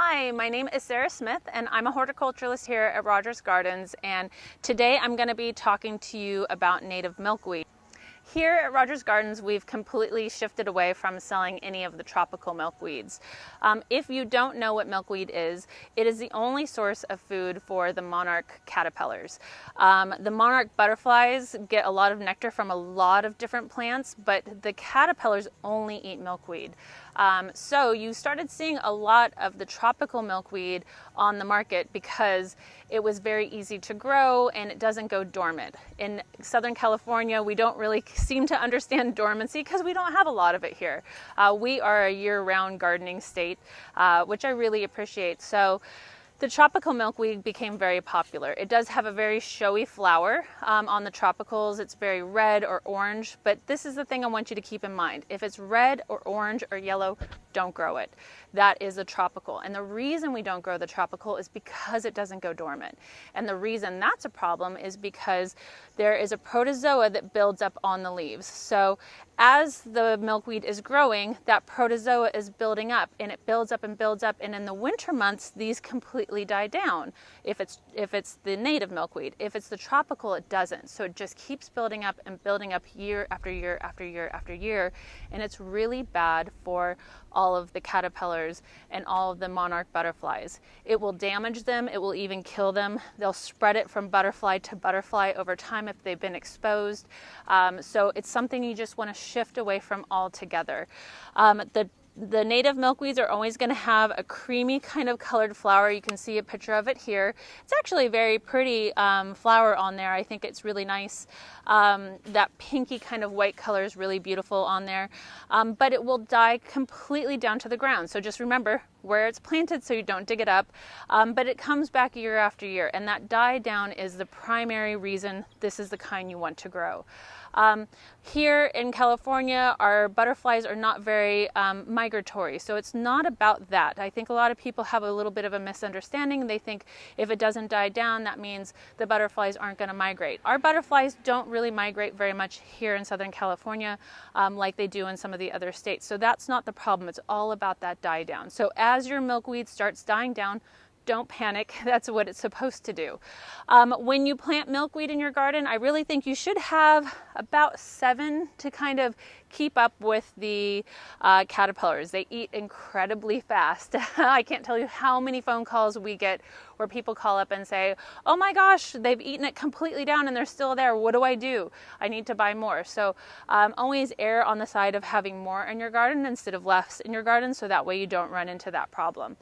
Hi, my name is Sarah Smith and I'm a horticulturalist here at Rogers Gardens, and today I'm going to be talking to you about native milkweed. Here at Rogers Gardens, we've completely shifted away from selling any of the tropical milkweeds. If you don't know what milkweed is, it is the only source of food for the monarch caterpillars. The monarch butterflies get a lot of nectar from a lot of different plants, but the caterpillars only eat milkweed. So you started seeing a lot of the tropical milkweed on the market because it was very easy to grow and it doesn't go dormant. In Southern California, we don't really seem to understand dormancy because we don't have a lot of it here. We are a year-round gardening state, which I really appreciate. So the tropical milkweed became very popular. It does have a very showy flower on the tropicals. It's very red or orange, but this is the thing I want you to keep in mind. If it's red or orange or yellow, don't grow it. That is a tropical. And the reason we don't grow the tropical is because it doesn't go dormant. And the reason that's a problem is because there is a protozoa that builds up on the leaves. So as the milkweed is growing, that protozoa is building up and it builds up and builds up. And in the winter months, these completely die down if it's the native milkweed. If it's the tropical, it doesn't. So it just keeps building up and building up year after year after year after year. And it's really bad for all of the caterpillars and all of the monarch butterflies. It will damage them. It will even kill them. They'll spread it from butterfly to butterfly over time if they've been exposed. So it's something you just want to shift away from altogether. The native milkweeds are always going to have a creamy kind of colored flower. You can see a picture of it here. It's actually a very pretty flower on there. I think it's really nice. That pinky kind of white color is really beautiful on there. But it will die completely down to the ground. So just remember where it's planted so you don't dig it up. But it comes back year after year. And that die down is the primary reason this is the kind you want to grow. Here in California, our butterflies are not very migratory, so it's not about that. I think a lot of people have a little bit of a misunderstanding. They think if it doesn't die down, that means the butterflies aren't going to migrate. Our butterflies don't really migrate very much here in Southern California like they do in some of the other states, so that's not the problem. It's all about that die down. So as your milkweed starts dying down, don't panic. That's what it's supposed to do. When you plant milkweed in your garden, I really think you should have about 7 to kind of keep up with the caterpillars. They eat incredibly fast. I can't tell you how many phone calls we get where people call up and say, oh my gosh, they've eaten it completely down and they're still there. What do I do? I need to buy more. So always err on the side of having more in your garden instead of less in your garden, so that way you don't run into that problem.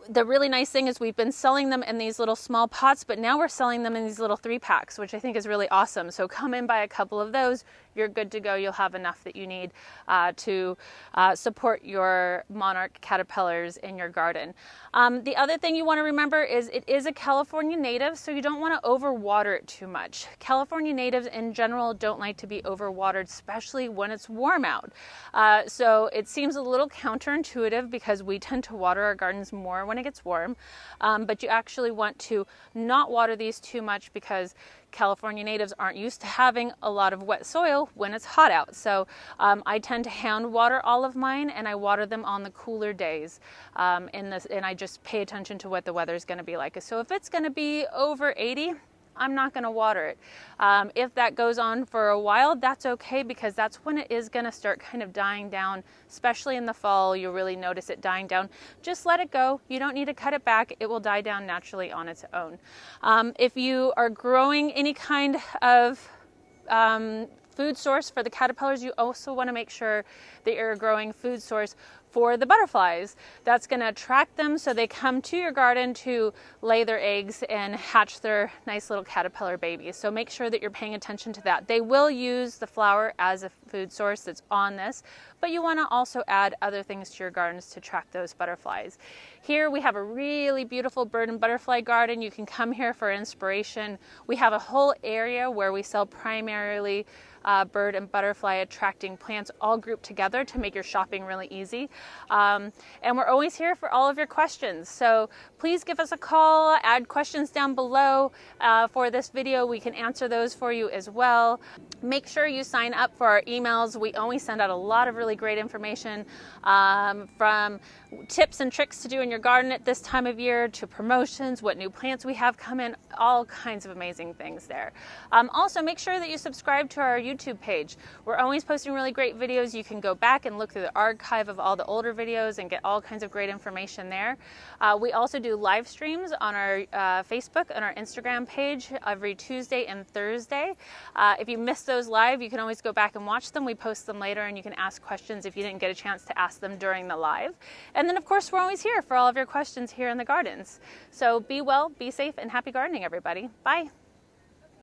The really nice thing is we've been selling them in these little small pots, but now we're selling them in these little 3-packs, which I think is really awesome. So come in, buy a couple of those. You're good to go. You'll have enough that you need to support your monarch caterpillars in your garden. The other thing you want to remember is it is a California native, so you don't want to overwater it too much. California natives in general don't like to be overwatered, especially when it's warm out. So it seems a little counterintuitive because we tend to water our gardens more when it gets warm, but you actually want to not water these too much because California natives aren't used to having a lot of wet soil when it's hot out. So I tend to hand water all of mine, and I water them on the cooler days. And I just pay attention to what the weather is going to be like. So if it's going to be over 80, I'm not going to water it. If that goes on for a while, that's okay, because that's when it is going to start kind of dying down, especially in the fall. You'll really notice it dying down. Just let it go. You don't need to cut it back. It will die down naturally on its own. If you are growing any kind of food source for the caterpillars, you also want to make sure that you're growing food source for the butterflies. That's going to attract them so they come to your garden to lay their eggs and hatch their nice little caterpillar babies. So make sure that you're paying attention to that. They will use the flower as a food source that's on this, but you want to also add other things to your gardens to attract those butterflies. Here we have a really beautiful bird and butterfly garden. You can come here for inspiration. We have a whole area where we sell primarily bird and butterfly attracting plants all grouped together to make your shopping really easy. And we're always here for all of your questions. So please give us a call, add questions down below for this video. We can answer those for you as well. Make sure you sign up for our emails. We always send out a lot of really great information, from tips and tricks to do in your garden at this time of year to promotions, what new plants we have coming, all kinds of amazing things there. Also, make sure that you subscribe to our YouTube page. We're always posting really great videos. You can go back and look through the archive of all the older videos and get all kinds of great information there. We also do live streams on our Facebook and our Instagram page every Tuesday and Thursday. If you missed those live, you can always go back and watch them. We post them later, and you can ask questions if you didn't get a chance to ask them during the live. And then, of course, we're always here for all of your questions here in the gardens. So be well, be safe, and happy gardening, everybody. Bye.